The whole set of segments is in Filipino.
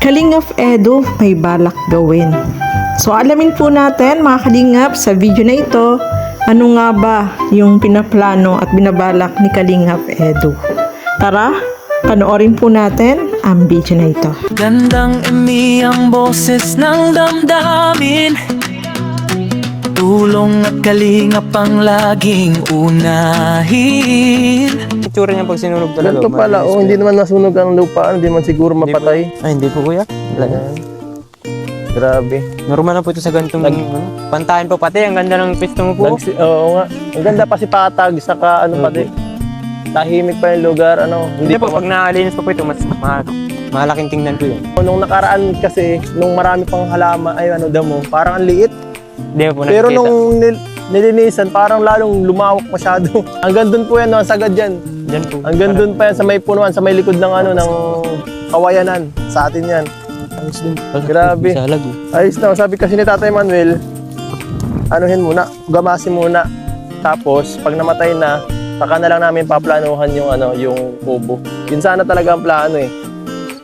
Kalingap Edu may balak gawin. So alamin po natin mga kalingap sa video na ito, ano nga ba yung pinaplano at binabalak ni Kalingap Edu. Tara, panoorin po natin ang video na ito. Gandang ang boses ng damdamin, tulong at kalingap ang laging unahin. Itsura niya pag sinunog talaga. Ganito pala, hindi naman nasunog ang lupa, hindi man siguro mapatay. Ay, hindi po kuya. Talaga. Grabe. Normal na po ito sa gantong pantayan po pati. Ang ganda ng pisto mo po. Oo nga. Ang ganda pa si patag, saka ano pati. Tahimik pa yung lugar, ano. Hindi po, pag naalinis po ito, mas malaking tingnan po yun. Nung nakaraan kasi, nung marami pang halama, ay ano damo, parang ang liit. Hindi po Pero nakikita. nung nilinisan, parang lalong lumawak masyado. Hanggang doon po yan, no, ang sagad yan. Diyan po. Hanggang doon pa yan sa may punuan, sa may likod ng ano, ng kawayanan. Sa atin yan. Ayos din. Grabe. Salag. Ayos na, sabi kasi ni Tatay Manuel, anuhin muna, gamasin muna. Tapos, pag namatay na, saka na lang namin paplanuhan yung ano, yung kubo. Yun sana talaga ang plano eh.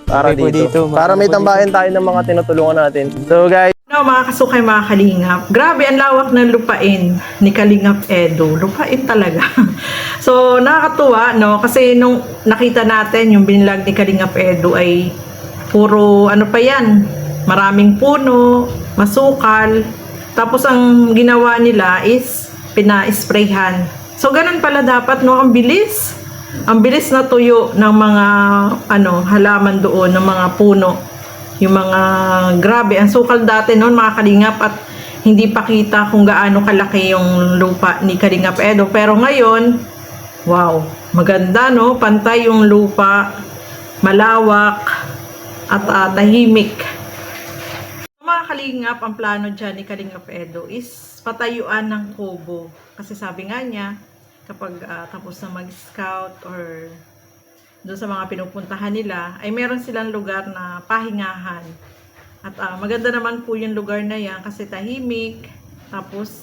Para Okay po dito. dito, Para may tambahin tayo ng mga tinutulungan natin. So guys, Now mga kasukay mga kalingap, grabe ang lawak ng lupain ni Kalingap Edu. Lupain talaga. So nakakatuwa no, kasi nung nakita natin yung binlag ni Kalingap Edu ay puro ano pa yan, maraming puno, masukal. Tapos ang ginawa nila is pina-sprayhan. So ganun pala dapat no, ang bilis. Ang bilis na tuyo ng mga ano, halaman doon, ng mga puno. Yung mga grabe, ang sukal dati noon mga kalingap at hindi pa kita kung gaano kalaki yung lupa ni Kalingap Edu. Pero ngayon, wow, maganda no, pantay yung lupa, malawak at tahimik. Mga kalingap, ang plano dyan ni Kalingap Edu is patayuan ng kubo. Kasi sabi nga niya, kapag tapos na mag-scout or doon sa mga pinupuntahan nila, ay meron silang lugar na pahingahan. At maganda naman po yung lugar na yan kasi tahimik. Tapos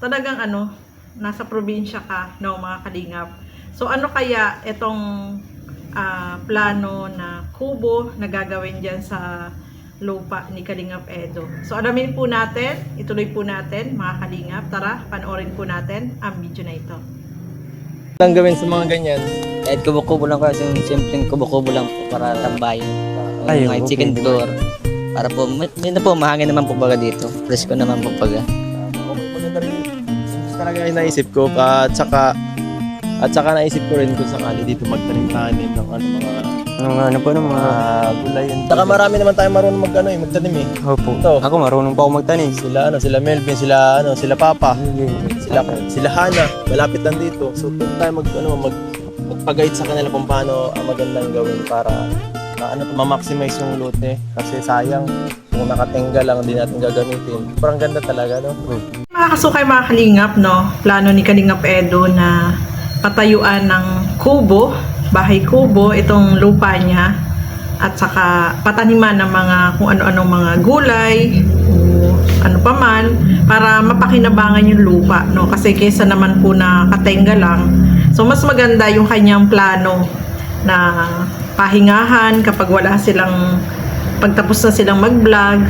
talagang ano, nasa probinsya ka, no, mga kalingap. So ano kaya itong plano na kubo na gagawin dyan sa lupa ni Kalingap Edu? So alamin po natin, ituloy po natin mga kalingap. Tara, panoorin po natin ang video na ito. ang gawin sa mga ganyan. Kahit kubo-kubo lang kasi yung simpleng kubo-kubo lang po para tambayan. Ay, Mga okay, chicken di ba? door. Para po, may na po, mahangin naman po baga dito. Presko naman po baga. Maganda rin. Talaga yung naisip ko at saka naisip ko rin kung sakali dito magtanim-tanim ng ano, Ano po ng mga gulay. Saka marami naman tayo marunong magtanim eh. Opo. Ito. Ako marunong pa ako magtanim. Sila Melvin, sila Papa, sila Hana, malapit lang dito. So kung tayo magpag-guide sa kanila kung paano ang magandang gawin para ma-maximize yung lote. Kasi sayang kung nakatingga lang hindi natin gagamitin. Parang ganda talaga, no? Mga kasukay mga kalingap, no, plano ni Kalingap Edu na patayuan ng kubo, bahay kubo, itong lupa niya, at saka pataniman ng mga kung ano-anong mga gulay o ano pa man para mapakinabangan yung lupa, no, kasi kaysa naman po na katenga lang. So mas maganda yung kanyang plano na pahingahan kapag wala silang, pagtapos na silang mag-vlog.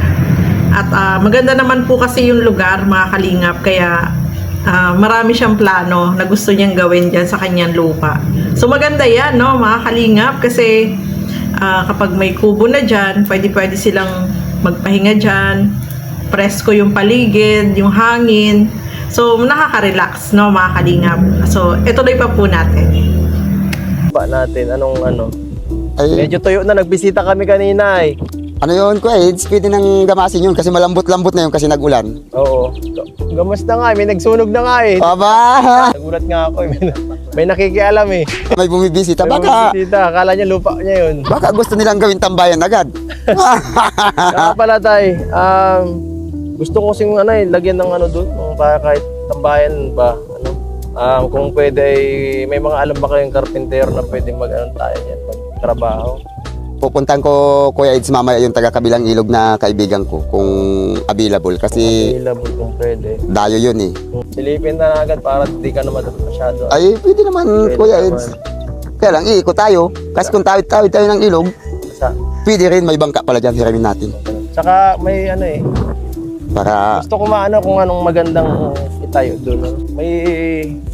At maganda naman po kasi yung lugar mga kalingap, kaya marami siyang plano na gusto niyang gawin dyan sa kanyang lupa. So maganda yan, no, mga kalingap, kasi kapag may kubo na dyan, pwede silang magpahinga dyan, presko yung paligid, yung hangin. So nakaka-relax, no, mga kalingap. So ituloy pa po natin. Ba natin, anong Ay, medyo tuyo na, nagbisita kami kanina eh. ano yun ko pwede nang gamasin yun kasi malambot-lambot na yun kasi nag-ulan. Oo. Gamas na nga, may nagsunog na nga eh. Aba! Nagulat nga ako eh. May nakikialam eh. May bumibisita. May Baka, bumisita, akala niya lupa niya yun. baka gusto nilang gawin tambayan agad. Saka pala tay, gusto ko kasing lagyan ng doon, para kahit tambayan ba, kung pwede ay, may mga alam ba kayong karpintero na pwedeng tayo yan, magtrabaho. Pupuntan ko Kuya Eds mamaya yung taga-kabilang ilog na kaibigan ko kung available kasi Available kung pwede. dayo yun eh. Silipin na agad para hindi ka naman masyado. Ay, pwede naman Pwede Kuya naman. Eds. Kaya lang, iikot tayo. Kasi kung tawid tayo ng ilog, Sa, pwede rin may bangka pala dyan, hiramin natin. Tsaka may ano eh, Para, gusto ko maano kung anong magandang itayo doon. May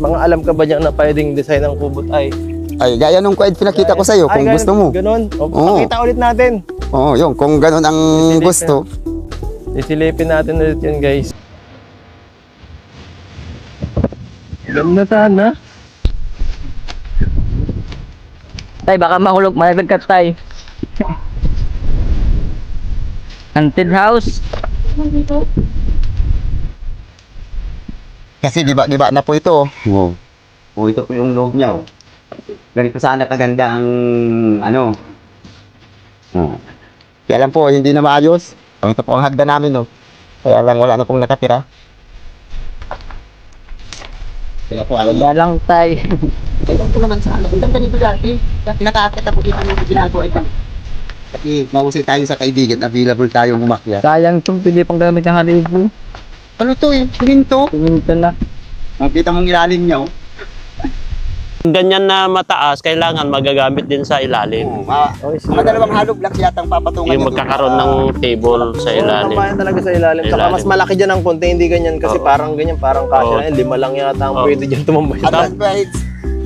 mga alam ka ba dyan na pwedeng design ng kubot ay? ay, gaya nung kuwait pinakita ko sa'yo, kung gusto mo. Ganun. O, Oo. pakita ulit natin. Oo, yun, kung ganun ang gusto. Isilipin natin ulit yun, guys. Ganda sana. Tay, baka mahulog, malaglag ka tay. Haunted house. Kasi di ba na po ito. Wow. Oh, ito po yung loob niya. Oh. Ganito sana kaganda ang ano. Oh. Kaya lang po, hindi na maayos. Ito po ang hagda namin, no. Kaya lang wala na pong nakatira. Kaya po, alam Wala lang tay. Ito po naman sa ano. Ang ganda nito dati. Nakakita po dito ng ginagawa ito. Kasi mahusay tayo sa kaibigan. Available tayong umakyat. Sayang itong pili pang gamit ng halibo. Ano to eh? Siminto. Tumingin na. Makita mong ilalim niya, oh. Ganyan na mataas, kailangan magagamit din sa ilalim. Oh, mga dalawang halog lang yatang papatungan Yung niya magkakaroon ng table sa ilalim. Tambayan talaga sa ilalim. Saka Ilalim. mas malaki dyan ang konti, hindi ganyan. Kasi Oo. parang ganyan, parang kasya Oo. na yun. 5 lang yata ang Oo. pwede dyan tumambay. At advice,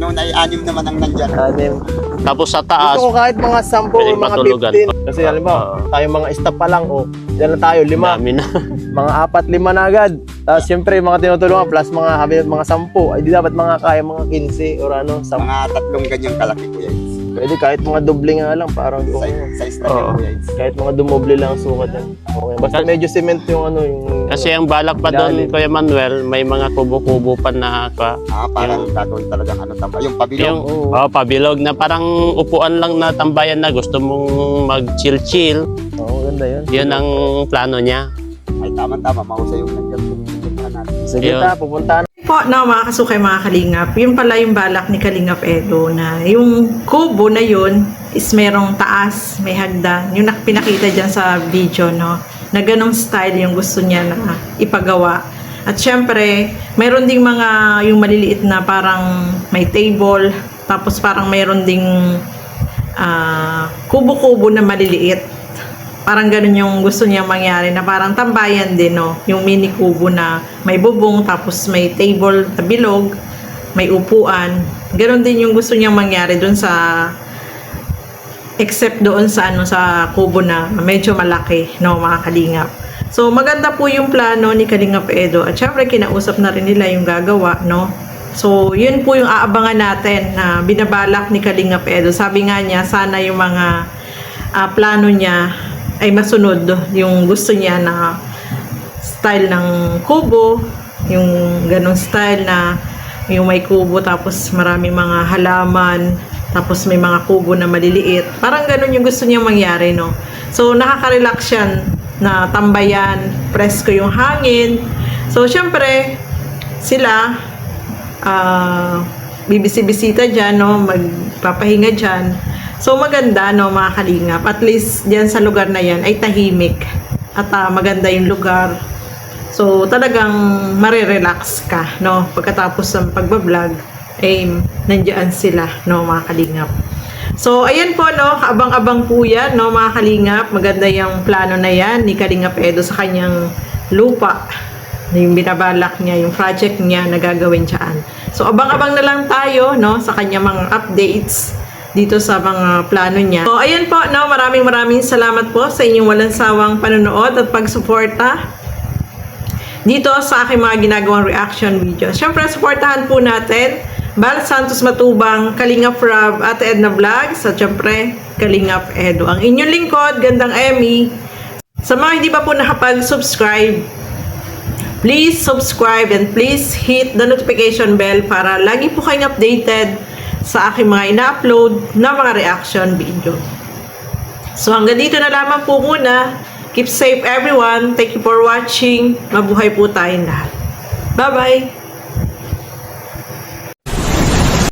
noon ay 6 naman ang nandyan. Anim. Tapos sa taas, Gusto ko kahit mga 10 o Pwedeng mga matulugan. 15. Kasi halimbawa, tayo mga staff pa lang, oh. Diyan na tayo, 5. dami na. Mga 4-5 na agad. Tapos siyempre, mga tinutulungan, plus mga habitat, mga 10. Ay di dapat mga kaya mga 15 or ano, 10. Mga 3 ganyang kalaki, Kuya Itz. Pwede kahit mga doble nga lang, parang Size na yan, Oo. Kuya Itz. kahit mga dumoble lang ang sukat yan. Okay. Basta medyo cement yung ano, yung... Kasi ang balak pa doon, Ilalim. Kuya Manuel, may mga kubo-kubo pa na Parang gagawin talagang ano tama. Yung pabilog. yung pabilog na parang upuan lang na tambayan na gusto mong mag-chill-chill. Oo, ganda yun. Yun ang plano niya. Ay, tama-tama. Mahusay yung nandyan. Pupuntahan natin. Sige Yun. ta, pupuntahan. Po, no, mga kasukay, mga kalingap, yun pala yung balak ni Kalingap Edo na yung kubo na yun is merong taas, may hagdan. Yung pinakita dyan sa video, no, na ganong style yung gusto niya na ipagawa. At syempre, meron ding mga yung maliliit na parang may table, tapos parang meron ding kubo-kubo na maliliit. Parang ganun yung gusto niya mangyari na parang tambayan din, no? Yung mini kubo na may bubong, tapos may table na bilog, may upuan. Ganun din yung gusto niya mangyari doon sa except doon sa ano sa kubo na medyo malaki, no, mga kalingap. So maganda po yung plano ni Kalingap Edo at syempre kinausap na rin nila yung gagawa, no? So yun po yung aabangan natin na binabalak ni Kalingap Edo. Sabi nga niya sana yung mga plano niya ay masunod yung gusto niya na style ng kubo, yung ganong style na yung may kubo tapos marami mga halaman, tapos may mga kubo na maliliit. Parang ganon yung gusto niya mangyari, no? So nakaka-relax yan na tambayan, presko yung hangin. So syempre sila bibisi-bisita dyan, no? Magpapahinga dyan. So maganda, no, mga kalingap. At least diyan sa lugar na yan ay tahimik at maganda yung lugar. So talagang marirelax ka, no, pagkatapos ng pagbablog ay nandiyan sila, no, mga kalingap. So ayan po, no, kaabang-abang po yan, no, mga kalingap. Maganda yung plano na yan ni Kalingap Edo sa kanyang lupa, yung binabalak niya, yung project niya na gagawin dyan. So abang-abang na lang tayo, no, sa kanyang mga updates dito sa mga plano niya. So, ayan po, no, maraming salamat po sa inyong walang sawang panonood at pagsuporta dito sa aking mga ginagawang reaction videos. Siyempre, suportahan po natin Bal Santos Matubang, Kalingap Rob, Ate Edna Vlogs, at siyempre, Kalingap Edo. Ang inyong lingkod, Gandang Emmy. Sa mga hindi pa po nakapag-subscribe, please subscribe and please hit the notification bell para lagi po kayong updated sa aking mga ina-upload na mga reaction video. So hanggang dito na lamang po muna. Keep safe everyone. Thank you for watching. Mabuhay po tayong lahat. Bye-bye!